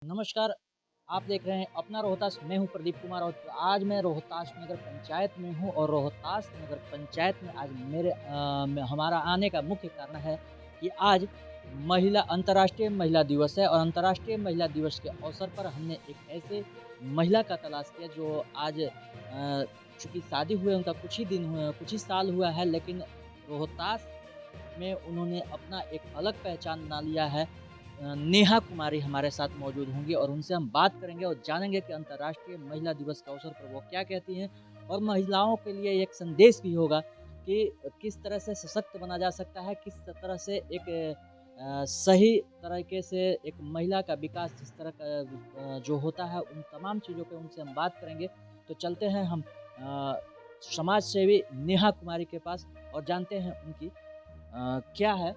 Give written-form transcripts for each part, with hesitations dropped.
नमस्कार, आप देख रहे हैं अपना रोहतास। मैं हूं प्रदीप कुमार और आज मैं रोहतास नगर पंचायत में हूं और रोहतास नगर पंचायत में आज हमारा आने का मुख्य कारण है कि आज अंतर्राष्ट्रीय महिला दिवस है और अंतर्राष्ट्रीय महिला दिवस के अवसर पर हमने एक ऐसे महिला का तलाश किया जो आज चूँकि शादी हुए उनका कुछ ही साल हुआ है, लेकिन रोहतास में उन्होंने अपना एक अलग पहचान बना लिया है। नेहा कुमारी हमारे साथ मौजूद होंगी और उनसे हम बात करेंगे और जानेंगे कि अंतर्राष्ट्रीय महिला दिवस के अवसर पर वो क्या कहती हैं और महिलाओं के लिए एक संदेश भी होगा कि किस तरह से सशक्त बना जा सकता है, किस तरह से एक सही तरीके से एक महिला का विकास जिस तरह का जो होता है, उन तमाम चीज़ों पे उनसे हम बात करेंगे। तो चलते हैं हम समाज सेवी नेहा कुमारी के पास और जानते हैं उनकी क्या है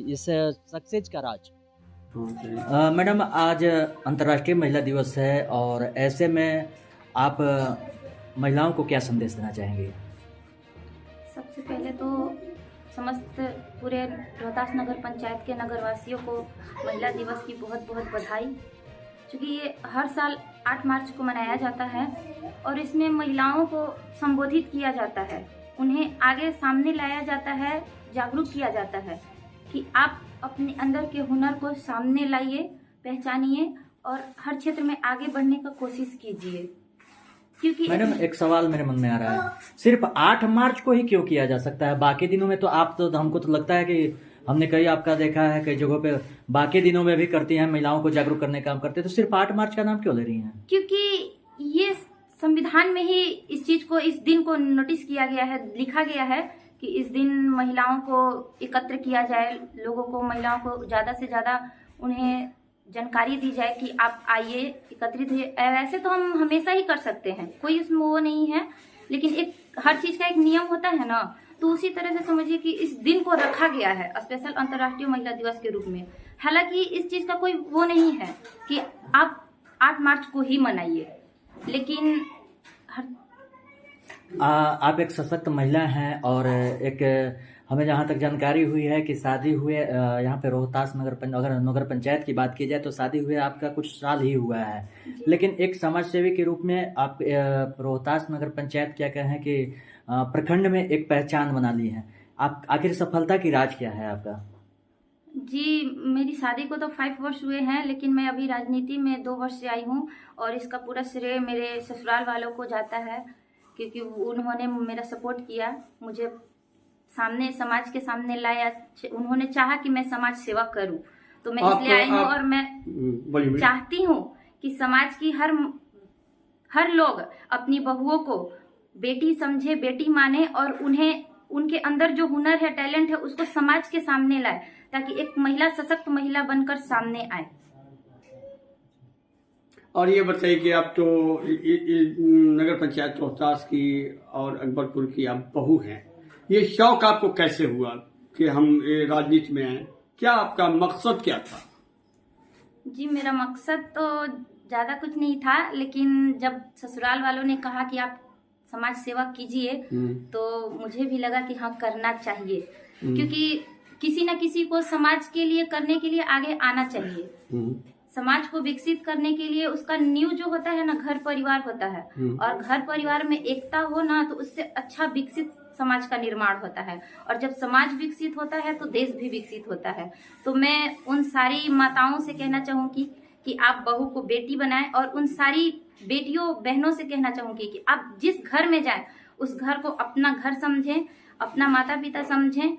इस सक्सेस का राज। मैडम, आज अंतर्राष्ट्रीय महिला दिवस है और ऐसे में आप महिलाओं को क्या संदेश देना चाहेंगे? सबसे पहले तो समस्त पूरे रोहतास नगर पंचायत के नगरवासियों को महिला दिवस की बहुत बहुत बधाई। क्योंकि ये हर साल 8 मार्च को मनाया जाता है और इसमें महिलाओं को संबोधित किया जाता है, उन्हें आगे सामने लाया जाता है, जागरूक किया जाता है कि आप अपने अंदर के हुनर को सामने लाइए, पहचानिए और हर क्षेत्र में आगे बढ़ने का कोशिश कीजिए। क्योंकि मैडम, एक सवाल मेरे मन में आ रहा है, सिर्फ 8 मार्च को ही क्यों किया जा सकता है? बाकी दिनों में तो हमको तो लगता है कि हमने कई आपका देखा है कई जगहों पे बाकी दिनों में भी करती हैं, महिलाओं को जागरूक करने का काम करते हैं, तो सिर्फ 8 मार्च का नाम क्यों ले रही हैं? क्योंकि ये संविधान में ही इस चीज को, इस दिन को नोटिस किया गया है, लिखा गया है कि इस दिन महिलाओं को एकत्र किया जाए, लोगों को, महिलाओं को ज़्यादा से ज़्यादा उन्हें जानकारी दी जाए कि आप आइए, एकत्रित हुए। ऐसे तो हम हमेशा ही कर सकते हैं, कोई उसमें वो नहीं है, लेकिन एक हर चीज़ का एक नियम होता है ना, तो उसी तरह से समझिए कि इस दिन को रखा गया है स्पेशल अंतर्राष्ट्रीय महिला दिवस के रूप में। हालांकि इस चीज़ का कोई वो नहीं है कि आप 8 मार्च को ही मनाइए, लेकिन आप एक सशक्त महिला हैं और एक हमें जहाँ तक जानकारी हुई है कि शादी हुए यहाँ पे रोहतास अगर नगर पंचायत की बात की जाए तो शादी हुए आपका कुछ साल ही हुआ है, लेकिन एक समाज सेवी के रूप में आप रोहतास नगर पंचायत क्या कहें कि प्रखंड में एक पहचान बना ली है। आप आखिर सफलता की राज क्या है आपका? जी, मेरी शादी को तो 5 वर्ष हुए हैं, लेकिन मैं अभी राजनीति में 2 वर्ष से आई हूँ और इसका पूरा श्रेय मेरे ससुराल वालों को जाता है, क्योंकि उन्होंने मेरा सपोर्ट किया, मुझे सामने समाज के सामने लाया, उन्होंने चाहा कि मैं समाज सेवा करूं, तो मैं इसलिए आई हूं और मैं चाहती हूं कि समाज की हर लोग अपनी बहुओं को बेटी समझे, बेटी माने और उन्हें उनके अंदर जो हुनर है, टैलेंट है, उसको समाज के सामने लाए, ताकि एक महिला सशक्त महिला बनकर सामने आए। और ये बताइए कि आप तो नगर पंचायत रोहतास की और अकबरपुर की आप बहू हैं, ये शौक आपको कैसे हुआ कि हम राजनीति में आए? क्या आपका मकसद क्या था? जी, मेरा मकसद तो ज्यादा कुछ नहीं था, लेकिन जब ससुराल वालों ने कहा कि आप समाज सेवा कीजिए तो मुझे भी लगा कि हाँ, करना चाहिए, क्योंकि किसी न किसी को समाज के लिए करने के लिए आगे आना चाहिए। समाज को विकसित करने के लिए उसका नींव जो होता है ना, घर परिवार होता है, और घर परिवार में एकता हो ना, तो उससे अच्छा विकसित समाज का निर्माण होता है, और जब समाज विकसित होता है तो देश भी विकसित होता है। तो मैं उन सारी माताओं से कहना चाहूंगी कि आप बहू को बेटी बनाएं, और उन सारी बेटियों बहनों से कहना चाहूंगी कि आप जिस घर में जाएं उस घर को अपना घर समझें, अपना माता पिता समझें,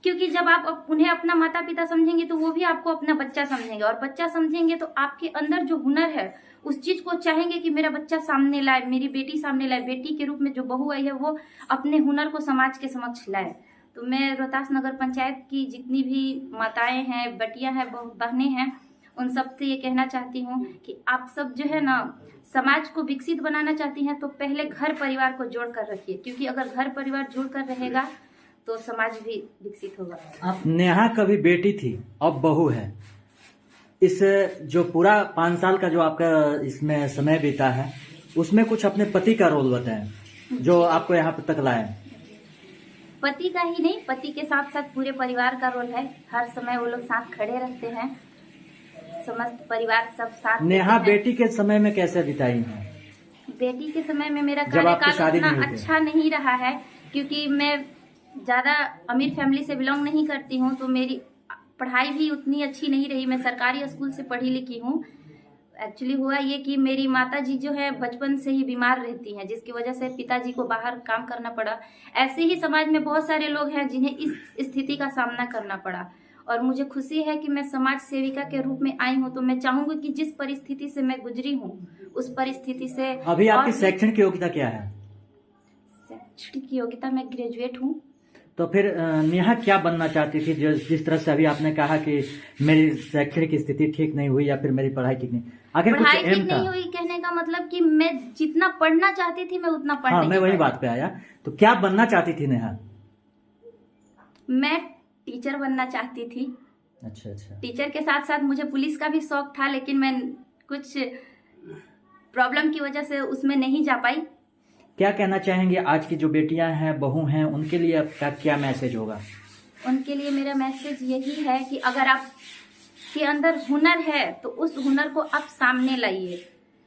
क्योंकि जब आप उन्हें अपना माता पिता समझेंगे तो वो भी आपको अपना बच्चा समझेंगे, और बच्चा समझेंगे तो आपके अंदर जो हुनर है उस चीज को चाहेंगे कि मेरा बच्चा सामने लाए, मेरी बेटी सामने लाए, बेटी के रूप में जो बहू आई है वो अपने हुनर को समाज के समक्ष लाए। तो मैं रोहतास नगर पंचायत की जितनी भी माताएं हैं, बेटियां हैं, बहनें हैं, उन सब से ये कहना चाहती हूँ कि आप सब जो है ना, समाज को विकसित बनाना चाहती हैं तो पहले घर परिवार को जोड़ कर रखिए, क्योंकि अगर घर परिवार जुड़ कर रहेगा तो समाज भी विकसित होगा। आप नेहा कभी बेटी थी, अब बहू है, इस जो पूरा 5 साल का जो आपका इसमें समय बीता है उसमें कुछ अपने पति का रोल बताएं जो आपको यहाँ तक लाए। पति का ही नहीं, पति के साथ साथ पूरे परिवार का रोल है, हर समय वो लोग साथ खड़े रहते हैं, समस्त परिवार सब साथ नेहा देते हैं। बेटी के समय में कैसे बिताई हैं? बेटी के समय में मेरा जब आपकी कार्यकाल शादी उतना नहीं हुई थी। अच्छा नहीं रहा है, क्योंकि मैं ज्यादा अमीर फैमिली से बिलोंग नहीं करती हूँ, तो मेरी पढ़ाई भी उतनी अच्छी नहीं रही। मैं सरकारी स्कूल से पढ़ी लिखी हूँ। एक्चुअली हुआ ये कि मेरी माता जी जो है बचपन से ही बीमार रहती हैं, जिसकी वजह से पिताजी को बाहर काम करना पड़ा। ऐसे ही समाज में बहुत सारे लोग हैं जिन्हें इस स्थिति का सामना करना पड़ा, और मुझे खुशी है कि मैं समाज सेविका के रूप में आई हूँ। तो मैं चाहूंगी कि जिस परिस्थिति से मैं गुजरी हूँ, उस परिस्थिति से अभी आपकी और शैक्षणिक योग्यता क्या है? शैक्षणिक योग्यता मैं ग्रेजुएट हूँ। तो फिर नेहा क्या बनना चाहती थी? जिस तरह से अभी आपने कहा कि मेरी शैक्षणिक स्थिति ठीक नहीं हुई या फिर मेरी पढ़ाई ठीक नहीं, आखिर कुछ पढ़ाई एम ठीक था? नहीं हुई कहने का मतलब कि मैं जितना पढ़ना चाहती थी मैं उतना पढ़ हाँ, नहीं मैं वही पाई। बात पे आया। तो क्या बनना चाहती थी नेहा? मैं टीचर बनना चाहती थी। अच्छा अच्छा। टीचर के साथ साथ मुझे पुलिस का भी शौक था, लेकिन मैं कुछ प्रॉब्लम की वजह से उसमें नहीं जा पाई। क्या कहना चाहेंगे आज की जो बेटियां हैं, बहू हैं, उनके लिए आपका क्या मैसेज होगा? उनके लिए मेरा मैसेज यही है कि अगर आप के अंदर हुनर है तो उस हुनर को आप सामने लाइए।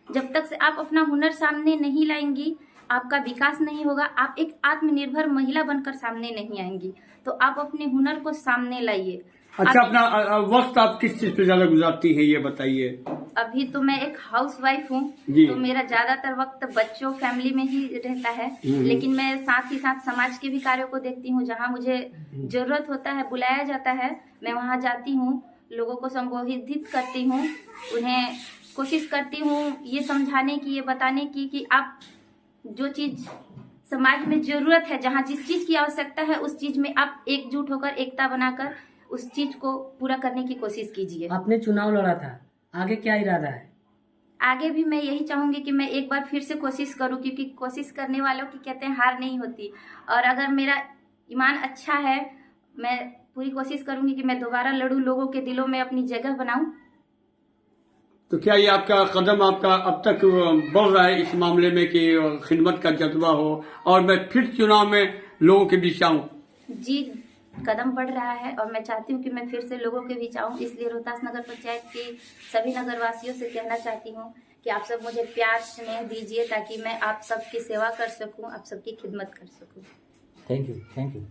जब तक से आप अपना हुनर सामने नहीं लाएंगी, आपका विकास नहीं होगा। आप एक आत्मनिर्भर महिला बनकर सामने नहीं आएंगी। तो आप अपने हुनर को सामने लाइए। अच्छा, अपना वक्त आप किस चीज पे ज्यादा गुजारती है ये बताइए। अभी तो मैं एक हाउस वाइफ हूँ, जी। तो मेरा ज्यादातर वक्त बच्चों फैमिली में ही रहता है। लेकिन मैं साथ ही साथ समाज के भी कार्यों को देखती हूँ। जहाँ मुझे जरूरत होता है, बुलाया जाता है, मैं वहाँ जाती हूँ, लोगों को संबोधित करती हूँ, उन्हें कोशिश करती हूँ ये समझाने की, ये बताने की कि आप जो चीज समाज में जरूरत है, जहाँ जिस चीज की आवश्यकता है, उस चीज में आप एकजुट होकर, एकता बनाकर उस चीज को पूरा करने की कोशिश कीजिए। आपने चुनाव लड़ा था, आगे क्या इरादा है? आगे भी मैं यही चाहूंगी कि मैं एक बार फिर से कोशिश करूं, क्योंकि कोशिश करने वालों की कहते हैं हार नहीं होती। और अगर मेरा ईमान अच्छा है, मैं पूरी कोशिश करूंगी कि मैं दोबारा लड़ूं, लोगों के दिलों में अपनी जगह बनाऊं। तो क्या ये आपका कदम आपका अब तक बढ़ रहा है इस मामले में कि खिदमत का जज्बा हो और मैं फिर चुनाव में लोगों के बीच आऊं? जी, कदम बढ़ रहा है और मैं चाहती हूँ कि मैं फिर से लोगों के बीच आऊँ। इसलिए रोहतास नगर पंचायत के सभी नगरवासियों से कहना चाहती हूँ कि आप सब मुझे प्यार स्नेह दीजिए, ताकि मैं आप सबकी सेवा कर सकूँ, आप सबकी खिदमत कर सकूँ। Thank you.